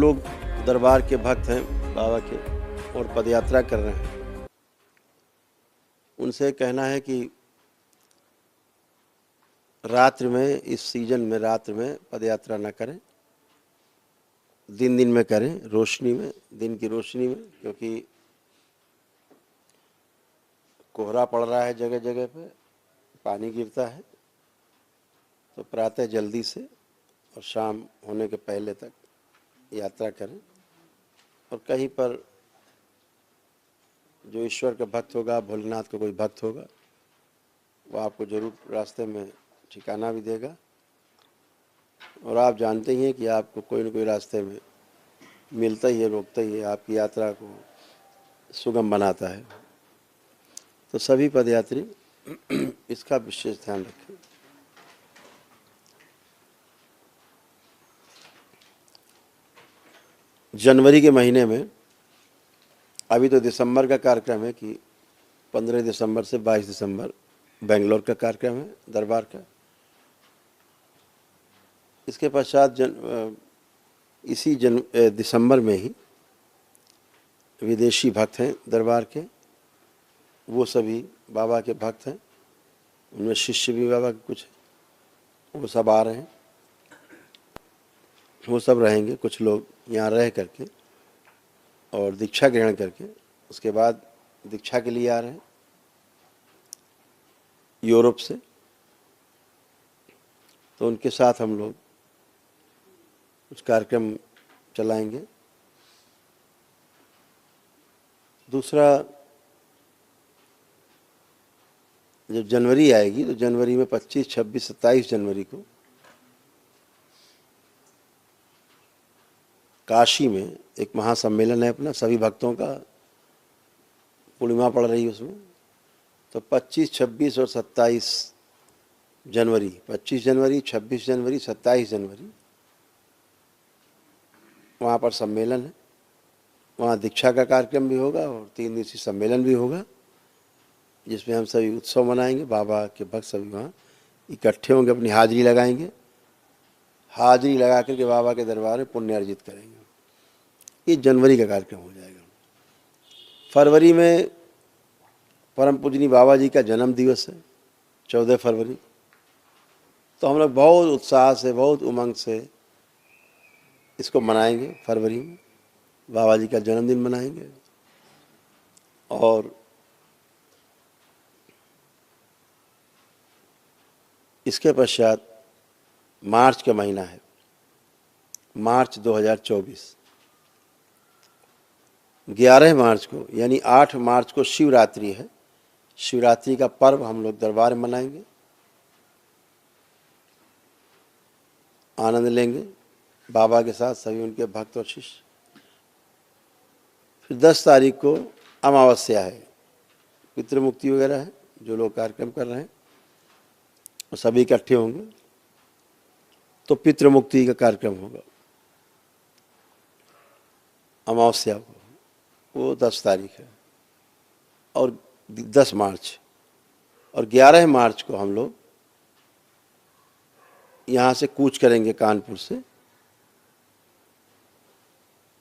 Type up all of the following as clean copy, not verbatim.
लोग दरबार के भक्त हैं बाबा के और पदयात्रा कर रहे हैं, उनसे कहना है कि रात्रि में, इस सीजन में रात्रि में पदयात्रा न करें, दिन दिन में करें, रोशनी में, दिन की रोशनी में, क्योंकि कोहरा पड़ रहा है जगह जगह पे, पानी गिरता है। तो प्रातः जल्दी से और शाम होने के पहले तक यात्रा करें। और कहीं पर जो ईश्वर का भक्त होगा, भोलेनाथ का कोई भक्त होगा, वो आपको जरूर रास्ते में ठिकाना भी देगा। और आप जानते ही हैं कि आपको कोई न कोई रास्ते में मिलता ही है, रोकता ही है, आपकी यात्रा को सुगम बनाता है। तो सभी पदयात्री इसका विशेष ध्यान रखें। जनवरी के महीने में, अभी तो दिसंबर का कार्यक्रम है कि 15 दिसंबर से 22 दिसंबर बेंगलोर का कार्यक्रम है दरबार का। इसके पश्चात इसी दिसंबर में ही विदेशी भक्त हैं दरबार के, वो सभी बाबा के भक्त हैं, उनमें शिष्य भी बाबा के कुछ हैं, वो सब आ रहे हैं, वो सब रहेंगे। कुछ लोग यहाँ रह करके और दीक्षा ग्रहण करके उसके बाद दीक्षा के लिए आ रहे हैं यूरोप से। तो उनके साथ हम लोग कुछ कार्यक्रम चलाएंगे। दूसरा, जब जनवरी आएगी तो जनवरी में 25, 26, 27 जनवरी को काशी में एक महासम्मेलन है अपना, सभी भक्तों का, पूर्णिमा पड़ रही है उसमें। तो 25, 26 और 27 जनवरी, 25 जनवरी, 26 जनवरी, 27 जनवरी वहाँ पर सम्मेलन है। वहाँ दीक्षा का कार्यक्रम भी होगा और 3 दिवसीय सम्मेलन भी होगा, जिसमें हम सभी उत्सव मनाएंगे। बाबा के भक्त सभी वहाँ इकट्ठे होंगे, अपनी हाजिरी लगाएंगे, हाजिरी लगा करके बाबा के दरबार में पुण्य अर्जित करेंगे। ये जनवरी का कार्यक्रम हो जाएगा। फरवरी में परम पूजनीय बाबा जी का जन्म दिवस है, 14 फरवरी। तो हम लोग बहुत उत्साह से, बहुत उमंग से इसको मनाएंगे। फरवरी में बाबा जी का जन्मदिन मनाएंगे। और इसके पश्चात मार्च का महीना है, मार्च 2024, 11 मार्च को, यानी 8 मार्च को शिवरात्रि है। शिवरात्रि का पर्व हम लोग दरबार में मनाएंगे, आनंद लेंगे बाबा के साथ, सभी उनके भक्त और शिष्य। फिर 10 तारीख को अमावस्या है, पितृमुक्ति वगैरह है, जो लोग कार्यक्रम कर रहे हैं वो सभी इकट्ठे होंगे, तो पितृमुक्ति का कार्यक्रम होगा अमावस्या को, वो 10 तारीख है। और 10 मार्च और 11 मार्च को हम लोग यहाँ से कूच करेंगे कानपुर से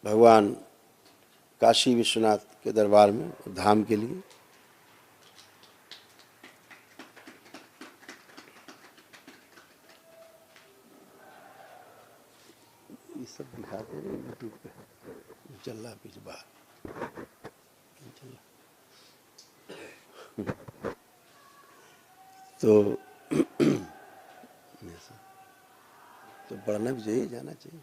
भगवान काशी विश्वनाथ के दरबार में, धाम के लिए। ये सब दिखाते हैं यूट्यूब पे, चल रहा पीछे बाहर तो पढ़ना भी चाहिए, जाना चाहिए।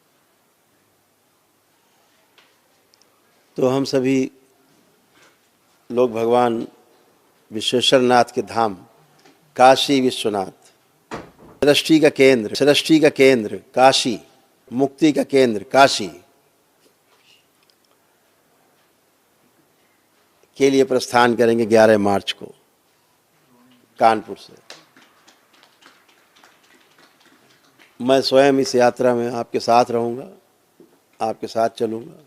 तो हम सभी लोग भगवान विश्वेश्वर नाथ के धाम काशी विश्वनाथ, सृष्टि का केंद्र काशी, मुक्ति का केंद्र काशी के लिए प्रस्थान करेंगे 11 मार्च को कानपुर से। मैं स्वयं इस यात्रा में आपके साथ रहूंगा, आपके साथ चलूंगा।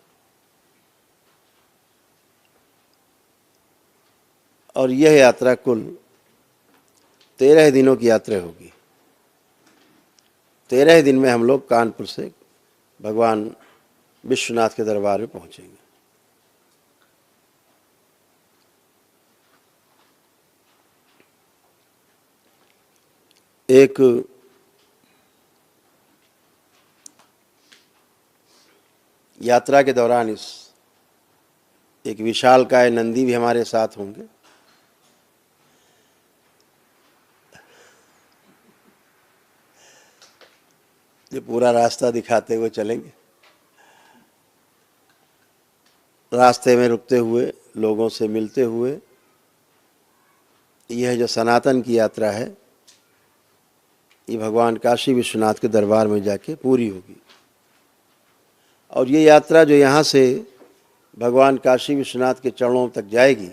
और यह यात्रा कुल 13 दिनों की यात्रा होगी। 13 दिन में हम लोग कानपुर से भगवान विश्वनाथ के दरबार में पहुंचेंगे। एक यात्रा के दौरान एक विशालकाय नंदी भी हमारे साथ होंगे। जो पूरा रास्ता दिखाते हुए चलेंगे, रास्ते में रुकते हुए, लोगों से मिलते हुए। यह जो सनातन की यात्रा है, ये भगवान काशी विश्वनाथ के दरबार में जाके पूरी होगी। और ये यात्रा जो यहाँ से भगवान काशी विश्वनाथ के चरणों तक जाएगी,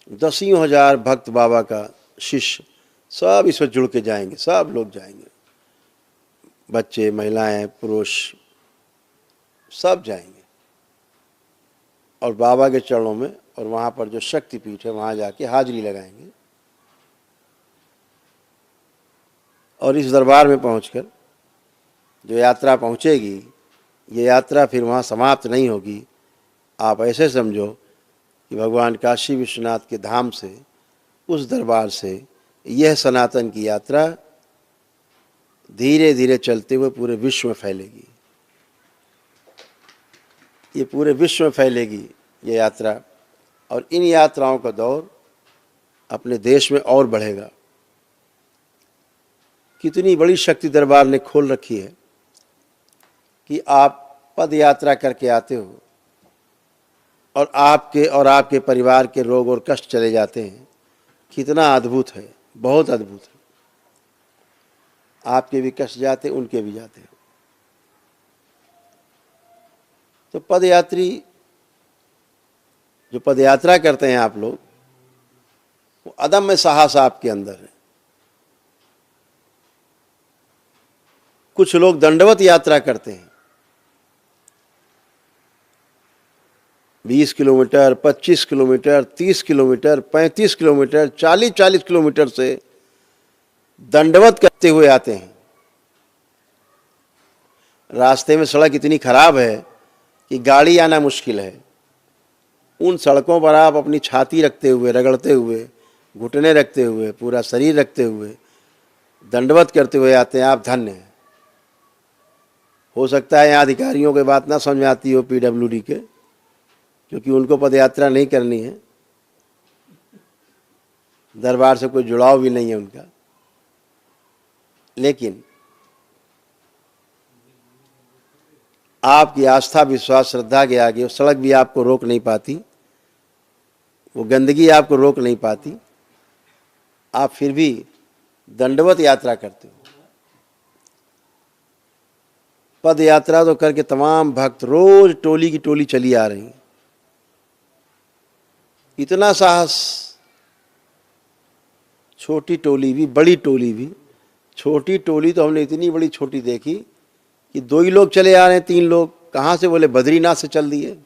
दसियों हजार भक्त बाबा का शिष्य सब इसमें जुड़ के जाएंगे, सब लोग जाएंगे, बच्चे, महिलाएं, पुरुष, सब जाएंगे और बाबा के चरणों में और वहाँ पर जो शक्तिपीठ है वहाँ जाके हाजिरी लगाएंगे। और इस दरबार में पहुंचकर जो यात्रा पहुंचेगी, ये यात्रा फिर वहाँ समाप्त नहीं होगी। आप ऐसे समझो कि भगवान काशी विश्वनाथ के धाम से, उस दरबार से यह सनातन की यात्रा धीरे धीरे चलते हुए पूरे विश्व में फैलेगी। ये पूरे विश्व में फैलेगी ये यात्रा, और इन यात्राओं का दौर अपने देश में और बढ़ेगा। कितनी बड़ी शक्ति दरबार ने खोल रखी है कि आप पद यात्रा करके आते हो और आपके परिवार के रोग और कष्ट चले जाते हैं। कितना अद्भुत है, बहुत अद्भुत है। आपके भी कष्ट जाते, उनके भी जाते हैं। तो पदयात्री जो पदयात्रा करते हैं आप लोग, वो अदम्य साहस आपके अंदर है। कुछ लोग दंडवत यात्रा करते हैं, 20 kilometre, 25 kilometre, 30 kilometre, 35 kilometre, 40-40 kilometre से दंडवत करते हुए आते हैं। रास्ते में सड़क इतनी खराब है कि गाड़ी आना मुश्किल है। उन सड़कों पर आप अपनी छाती रखते हुए, रगड़ते हुए, घुटने रखते हुए, पूरा शरीर रखते हुए दंडवत करते हुए आते हैं। आप धन्य हैं। हो सकता है यहाँ अधिकारियों की बात ना समझ में आती हो, पीडब्ल्यूडी के, क्योंकि उनको पदयात्रा नहीं करनी है, दरबार से कोई जुड़ाव भी नहीं है उनका। लेकिन आपकी आस्था, विश्वास, श्रद्धा के आगे वो सड़क भी आपको रोक नहीं पाती, वो गंदगी आपको रोक नहीं पाती। आप फिर भी दंडवत यात्रा करते हो। पद यात्रा तो करके तमाम भक्त रोज टोली की टोली चली आ रही हैं। इतना साहस, छोटी टोली भी, बड़ी टोली भी। छोटी टोली तो हमने इतनी बड़ी छोटी देखी कि 2 ही लोग चले आ रहे हैं, 3 लोग कहाँ से, बोले बद्रीनाथ से चल दिए।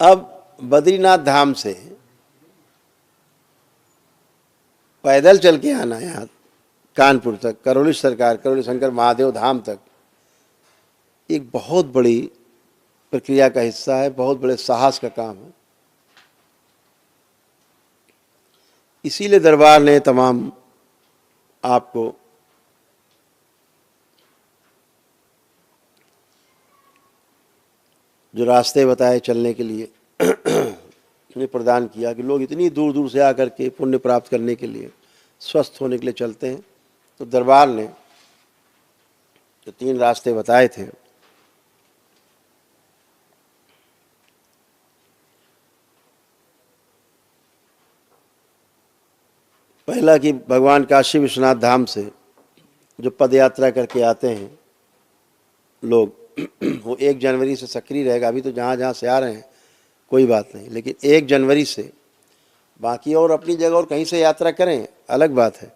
अब बद्रीनाथ धाम से पैदल चल के आना यहाँ कानपुर तक, करौली सरकार, करौली शंकर महादेव धाम तक, एक बहुत बड़ी प्रक्रिया का हिस्सा है, बहुत बड़े साहस का काम है। इसीलिए दरबार ने तमाम आपको जो रास्ते बताए चलने के लिए ने प्रदान किया कि लोग इतनी दूर दूर से आकर के पुण्य प्राप्त करने के लिए, स्वस्थ होने के लिए चलते हैं। तो दरबार ने जो 3 रास्ते बताए थे, पहला कि भगवान काशी विश्वनाथ धाम से जो पद यात्रा करके आते हैं लोग, वो 1 जनवरी से सक्रिय रहेगा। अभी तो जहाँ जहाँ से आ रहे हैं कोई बात नहीं, लेकिन 1 जनवरी से बाकी और अपनी जगह और कहीं से यात्रा करें, अलग बात है।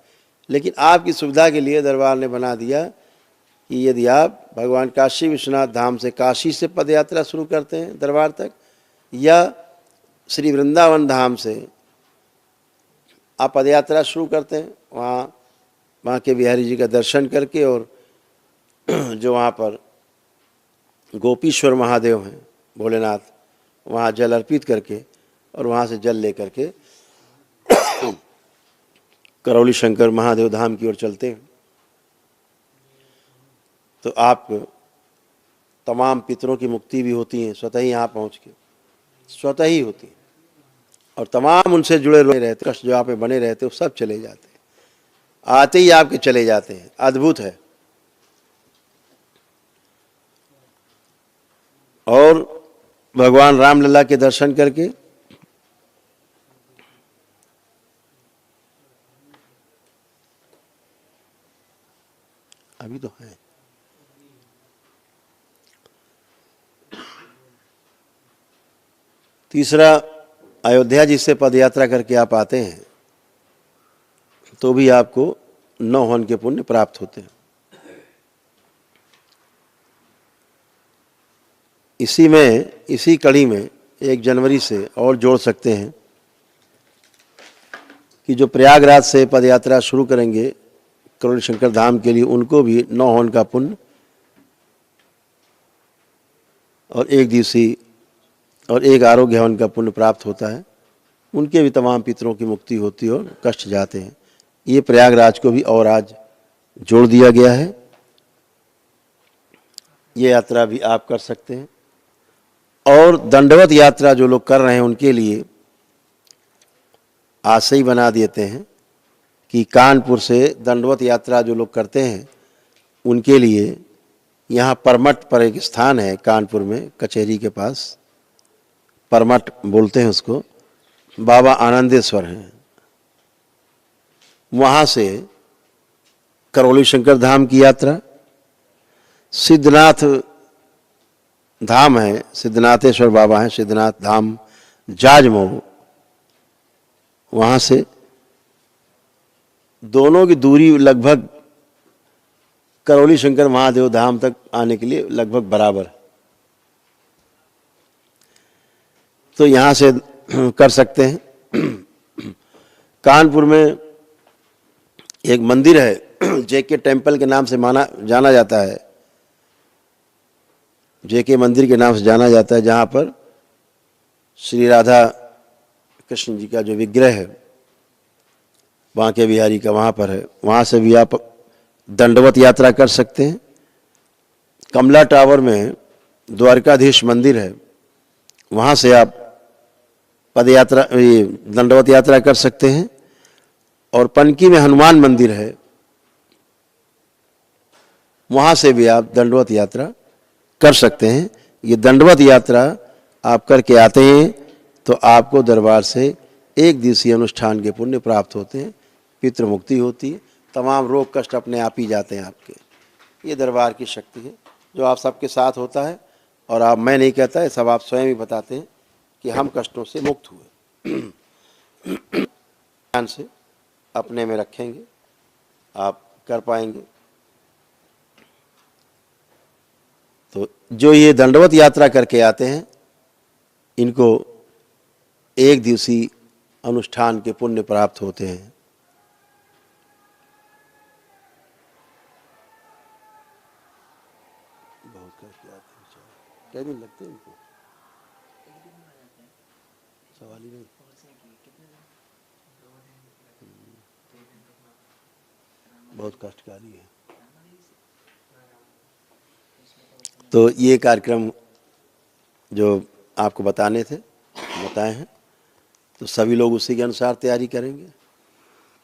लेकिन आपकी सुविधा के लिए दरबार ने बना दिया कि यदि आप भगवान काशी विश्वनाथ धाम से, काशी से पद यात्रा शुरू करते हैं दरबार तक, या श्री वृंदावन धाम से आप पद यात्रा शुरू करते हैं वहाँ के बिहारी जी का दर्शन करके और जो वहाँ पर गोपीश्वर महादेव हैं भोलेनाथ, वहाँ जल अर्पित करके और वहाँ से जल लेकर के करौली शंकर महादेव धाम की ओर चलते हैं। तो आप तमाम पितरों की मुक्ति भी होती है स्वतः ही यहाँ पहुँच के, स्वतः ही होती है। और तमाम उनसे जुड़े रहते कष्ट जो आप में बने रहते वो सब चले जाते हैं, आते ही आपके चले जाते हैं। अद्भुत है। और भगवान रामलला के दर्शन करके अभी तो है। तीसरा, अयोध्या जी से पदयात्रा करके आप आते हैं तो भी आपको 9 हवन के पुण्य प्राप्त होते हैं। इसी कड़ी में 1 जनवरी से और जोड़ सकते हैं कि जो प्रयागराज से पदयात्रा शुरू करेंगे करौली शंकर धाम के लिए, उनको भी 9 हवन का पुण्य और 1 दिवसीय और 1 आरोग्य हवन का पुण्य प्राप्त होता है। उनके भी तमाम पितरों की मुक्ति होती है और कष्ट जाते हैं। ये प्रयागराज को भी और आज जोड़ दिया गया है। ये यात्रा भी आप कर सकते हैं। और दंडवत यात्रा जो लोग कर रहे हैं उनके लिए आज से ही बना देते हैं कि कानपुर से दंडवत यात्रा जो लोग करते हैं उनके लिए यहाँ परमठ पर एक स्थान है कानपुर में, कचहरी के पास, परमठ बोलते हैं उसको, बाबा आनंदेश्वर हैं। वहाँ से करौली शंकर धाम की यात्रा, सिद्धनाथ धाम है, सिद्धनाथेश्वर बाबा हैं, सिद्धनाथ धाम जाजमऊ, वहाँ से दोनों की दूरी लगभग करौली शंकर महादेव धाम तक आने के लिए लगभग बराबर। तो यहाँ से कर सकते हैं। कानपुर में एक मंदिर है जेके टेम्पल के नाम से जाना जाता है, जेके मंदिर के नाम से जाना जाता है, जहाँ पर श्री राधा कृष्ण जी का जो विग्रह है बांके बिहारी का वहाँ पर है। वहाँ से भी आप दंडवत यात्रा कर सकते हैं। कमला टावर में द्वारकाधीश मंदिर है, वहाँ से आप पदयात्रा दंडवत यात्रा कर सकते हैं। और पनकी में हनुमान मंदिर है, वहाँ से भी आप दंडवत यात्रा कर सकते हैं। ये दंडवत यात्रा आप करके आते हैं तो आपको दरबार से 1 दिवसीय अनुष्ठान के पुण्य प्राप्त होते हैं, पितृ मुक्ति होती है, तमाम रोग कष्ट अपने आप ही जाते हैं आपके। ये दरबार की शक्ति है जो आप सबके साथ होता है। और आप, मैं नहीं कहता है, सब आप स्वयं ही बताते हैं कि हम कष्टों से मुक्त हुए। ध्यान से अपने में रखेंगे, आप कर पाएंगे। तो जो ये दंडवत यात्रा करके आते हैं इनको 1 दिवसीय अनुष्ठान के पुण्य प्राप्त होते हैं। बहुत कष्ट आते हैं। क्या दिन लगते हैं इनको? सवाल ही नहीं। बहुत कष्टकारी है। तो ये कार्यक्रम जो आपको बताए हैं, तो सभी लोग उसी के अनुसार तैयारी करेंगे।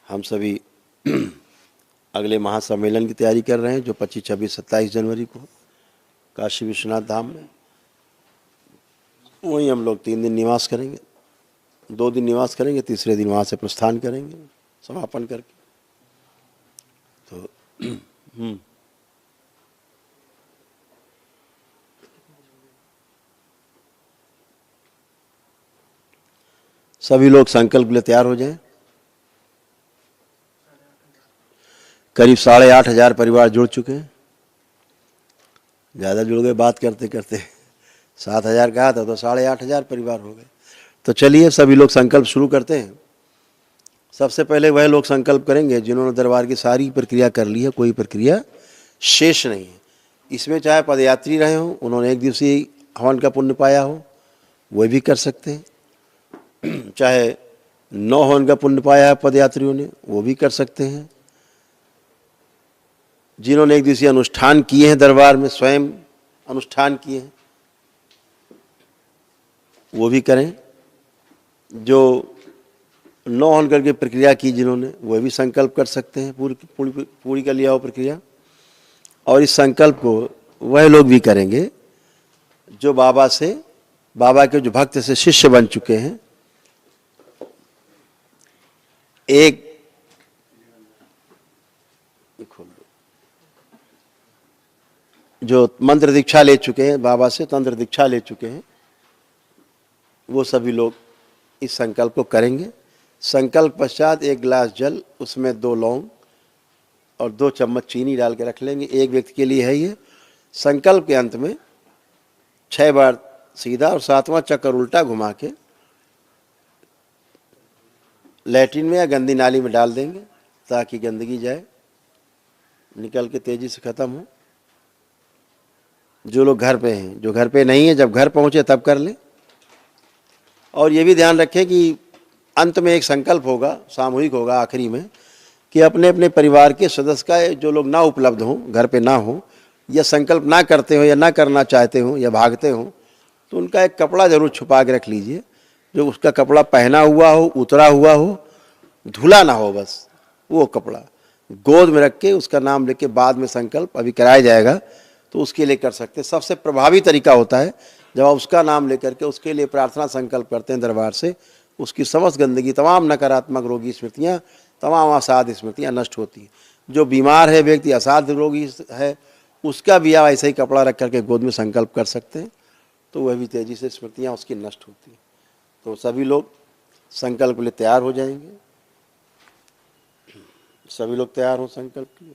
हम सभी अगले महासम्मेलन की तैयारी कर रहे हैं जो 25, 26, 27 जनवरी को काशी विश्वनाथ धाम में। वहीं हम लोग 3 दिन निवास करेंगे, 2 दिन निवास करेंगे, तीसरे दिन वहाँ से प्रस्थान करेंगे समापन करके। तो सभी लोग संकल्प के लिए तैयार हो जाएं। करीब 8,500 परिवार जुड़ चुके हैं। ज़्यादा जुड़ गए बात करते करते। 7,000 कहा था तो 8,500 परिवार हो गए। तो चलिए सभी लोग संकल्प शुरू करते हैं। सबसे पहले वह लोग संकल्प करेंगे जिन्होंने दरबार की सारी प्रक्रिया कर ली है, कोई प्रक्रिया शेष नहीं है। इसमें चाहे पदयात्री रहे हों, उन्होंने एक दिवसीय हवन का पुण्य पाया हो, वह भी कर सकते हैं। चाहे 9 हवन का पुण्य पाया है पदयात्रियों ने, वो भी कर सकते हैं। जिन्होंने एक दिवसीय अनुष्ठान किए हैं, दरबार में स्वयं अनुष्ठान किए हैं, वो भी करें। जो 9 हवन करके प्रक्रिया की जिन्होंने, वह भी संकल्प कर सकते हैं पूरी कर लिया हो प्रक्रिया। और इस संकल्प को वह लोग भी करेंगे जो बाबा के जो भक्त से शिष्य बन चुके हैं। एक जो मंत्र दीक्षा ले चुके हैं, बाबा से तंत्र दीक्षा ले चुके हैं, वो सभी लोग इस संकल्प को करेंगे। संकल्प पश्चात 1 गिलास जल, उसमें 2 लौंग और 2 चम्मच चीनी डाल के रख लेंगे। एक व्यक्ति के लिए है ये। संकल्प के अंत में 6 बार सीधा और 7वां चक्कर उल्टा घुमा के लैट्रिन में या गंदी नाली में डाल देंगे, ताकि गंदगी जाए, निकल के तेजी से खत्म हो। जो लोग घर पे हैं, जो घर पे नहीं है, जब घर पहुंचे तब कर लें। और ये भी ध्यान रखें कि अंत में एक संकल्प होगा, सामूहिक होगा आखिरी में, कि अपने अपने परिवार के सदस्य का जो लोग ना उपलब्ध हों, घर पे ना हो, या संकल्प ना करते हो, या ना करना चाहते हो, या भागते हो, तो उनका एक कपड़ा जरूर छुपा के रख लीजिए, जो उसका कपड़ा पहना हुआ हो, उतरा हुआ हो, धुला ना हो, बस वो कपड़ा गोद में रख के उसका नाम लेके बाद में संकल्प अभी कराया जाएगा, तो उसके लिए कर सकते हैं। सबसे प्रभावी तरीका होता है जब आप उसका नाम लेकर के उसके लिए प्रार्थना संकल्प करते हैं दरबार से, उसकी समस्त गंदगी, तमाम नकारात्मक रोगी स्मृतियाँ, तमाम असाध्य स्मृतियाँ नष्ट होती हैं। जो बीमार है व्यक्ति, असाध्य रोगी है, उसका भी आप ऐसे ही कपड़ा रख करके गोद में संकल्प कर सकते हैं, तो वह भी तेजी से स्मृतियाँ उसकी नष्ट होती हैं। तो सभी लोग संकल्प के लिए तैयार हो जाएंगे। सभी लोग तैयार हो संकल्प के लिए।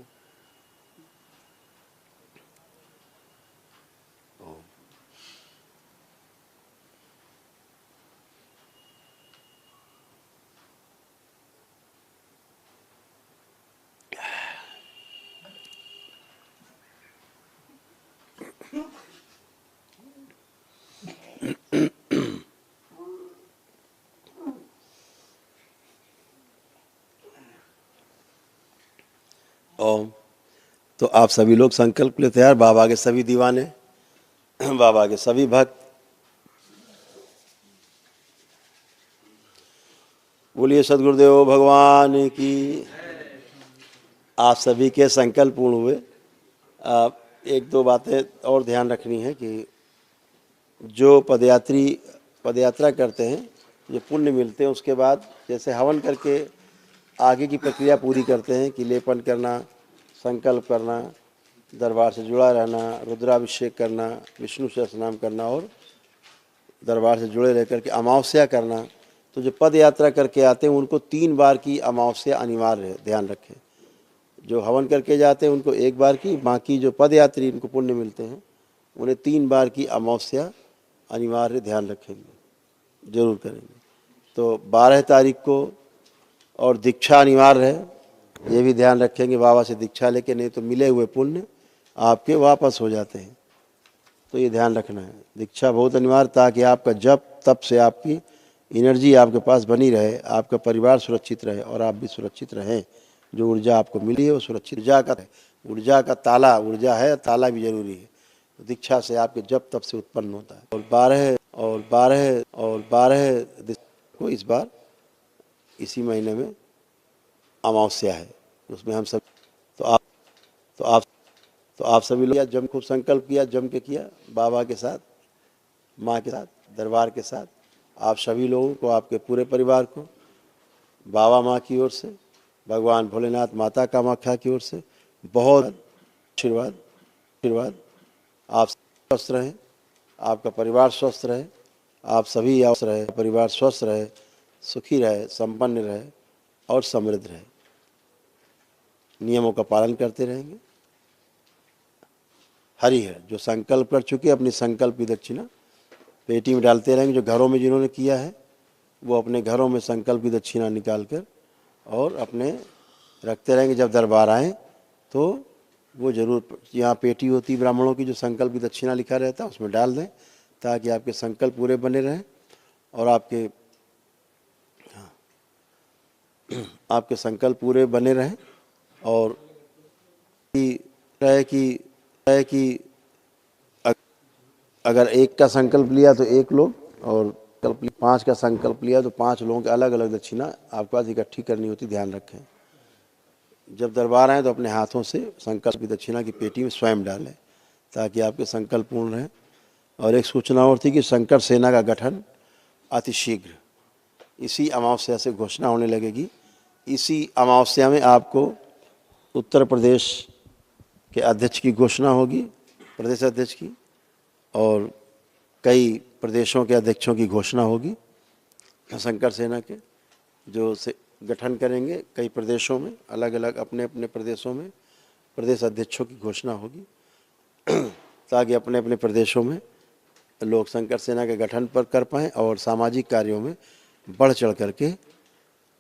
ओम। तो आप सभी लोग संकल्प ले तैयार। बाबा के सभी दीवाने, बाबा के सभी भक्त, बोलिए सद्गुरुदेव भगवान की। आप सभी के संकल्प पूर्ण हुए। आप 1-2 बातें और ध्यान रखनी है कि जो पदयात्रा करते हैं, जो पुण्य मिलते हैं, उसके बाद जैसे हवन करके आगे की प्रक्रिया पूरी करते हैं कि लेपन करना, संकल्प करना, दरबार से जुड़ा रहना, रुद्राभिषेक करना, विष्णु सहस्रनाम करना और दरबार से जुड़े रहकर के अमावस्या करना। तो जो पद यात्रा करके आते हैं उनको 3 बार की अमावस्या अनिवार्य है, ध्यान रखें। जो हवन करके जाते हैं उनको 1 बार की, बाकी जो पद यात्री इनको पुण्य मिलते हैं उन्हें 3 बार की अमावस्या अनिवार्य, ध्यान रखेंगे, जरूर करेंगे। तो 12 तारीख को और दीक्षा अनिवार्य है, ये भी ध्यान रखेंगे। बाबा से दीक्षा लेके, नहीं तो मिले हुए पुण्य आपके वापस हो जाते हैं, तो ये ध्यान रखना है। दीक्षा बहुत अनिवार्य, ताकि आपका जप तप से आपकी एनर्जी आपके पास बनी रहे, आपका परिवार सुरक्षित रहे और आप भी सुरक्षित रहें। जो ऊर्जा आपको मिली है वो सुरक्षित ऊर्जा का ताला, ऊर्जा है, ताला भी जरूरी है। तो दीक्षा से आपके जप तप से उत्पन्न होता है। और 12 को इस बार इसी महीने में अमावस्या है, उसमें हम सब तो आप सभी लोग जम खूब संकल्प किया, जम के किया, बाबा के साथ, माँ के साथ, दरबार के साथ। आप सभी लोगों को, आपके पूरे परिवार को बाबा माँ की ओर से, भगवान भोलेनाथ माता कामाख्या की ओर से बहुत आशीर्वाद। आप स्वस्थ रहें, आपका परिवार स्वस्थ रहे, आप सभी स्वस्थ रहे, परिवार स्वस्थ रहे, सुखी रहे, संपन्न रहे और समृद्ध रहे। नियमों का पालन करते रहेंगे। हरि है। जो संकल्प कर चुके अपनी संकल्प की दक्षिणा पेटी में डालते रहेंगे। जो घरों में जिन्होंने किया है वो अपने घरों में संकल्प की दक्षिणा निकाल कर और अपने रखते रहेंगे। जब दरबार आए तो वो जरूर, यहाँ पेटी होती ब्राह्मणों की जो संकल्प की दक्षिणा लिखा रहता है, उसमें डाल दें ताकि आपके संकल्प पूरे बने रहें और आपके संकल्प पूरे बने रहें। और कि अगर एक का संकल्प लिया तो एक लोग, और 5 का संकल्प लिया तो 5 लोगों के अलग अलग दक्षिणा आपके पास इकट्ठी करनी होती, ध्यान रखें। जब दरबार आए तो अपने हाथों से संकल्प की दक्षिणा की पेटी में स्वयं डालें ताकि आपके संकल्प पूर्ण रहें। और एक सूचना और थी कि संकट सेना का गठन अतिशीघ्र इसी अमावस्या से घोषणा होने लगेगी। इसी अमावस्या में आपको उत्तर प्रदेश के अध्यक्ष की घोषणा होगी, प्रदेश अध्यक्ष की, और कई प्रदेशों के अध्यक्षों की घोषणा होगी। संकट सेना के जो से गठन करेंगे कई प्रदेशों में, अलग अलग अपने अपने प्रदेशों में प्रदेश अध्यक्षों की घोषणा होगी ताकि अपने अपने प्रदेशों में लोग संकट सेना के गठन पर कर पाएँ और सामाजिक कार्यों में बढ़ चढ़ करके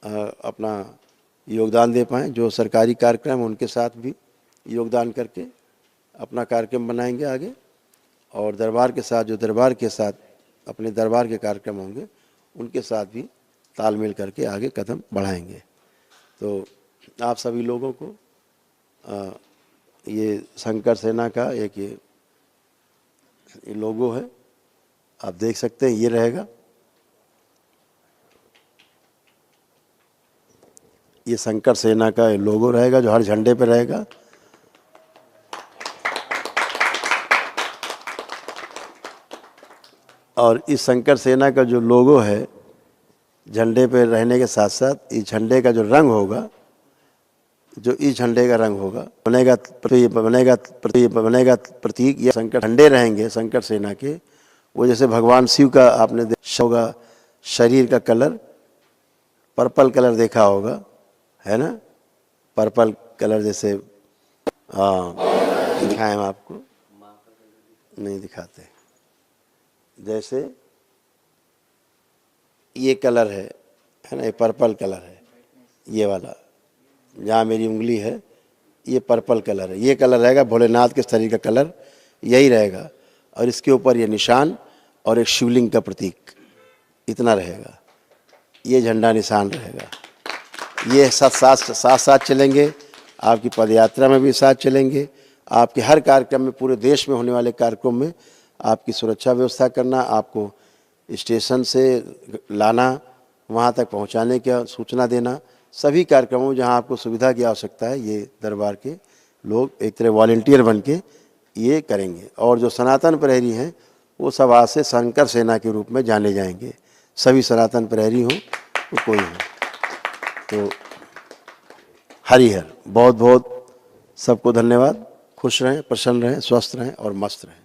अपना योगदान दे पाएँ। जो सरकारी कार्यक्रम उनके साथ भी योगदान करके अपना कार्यक्रम बनाएंगे आगे, और दरबार के साथ जो दरबार के साथ अपने दरबार के कार्यक्रम होंगे उनके साथ भी तालमेल करके आगे कदम बढ़ाएंगे। तो आप सभी लोगों को ये संकट सेना का एक ये लोगो है, आप देख सकते हैं, ये रहेगा। ये संकट सेना का लोगो रहेगा जो हर झंडे पे रहेगा। और इस संकट सेना का जो लोगो है झंडे पे रहने के साथ साथ इस झंडे का जो रंग होगा, जो इस झंडे का रंग होगा बनेगा प्रतीक, या संकट झंडे रहेंगे संकट सेना के, वो जैसे भगवान शिव का आपने देखा होगा शरीर का कलर पर्पल कलर देखा होगा, है ना, पर्पल कलर जैसे, हाँ दिखाएं हम आपको, नहीं दिखाते, जैसे ये कलर है ना, ये पर्पल कलर है, ये वाला जहाँ मेरी उंगली है ये पर्पल कलर है, ये कलर रहेगा भोलेनाथ के शरीर का कलर, यही रहेगा। और इसके ऊपर ये निशान और एक शिवलिंग का प्रतीक इतना रहेगा, ये झंडा निशान रहेगा। ये साथ साथ चलेंगे, आपकी पदयात्रा में भी साथ चलेंगे, आपके हर कार्यक्रम में, पूरे देश में होने वाले कार्यक्रम में आपकी सुरक्षा व्यवस्था करना, आपको स्टेशन से लाना, वहाँ तक पहुँचाने की सूचना देना, सभी कार्यक्रमों में जहाँ आपको सुविधा की आवश्यकता है ये दरबार के लोग एक तरह वॉलंटियर बन के ये करेंगे। और जो सनातन प्रहरी हैं वो सब आज से संकट सेना के रूप में जाने जाएंगे, सभी सनातन प्रहरी हों तो कोई हो। तो हरिहर, बहुत बहुत सबको धन्यवाद। खुश रहें, प्रसन्न रहें, स्वस्थ रहें और मस्त रहें।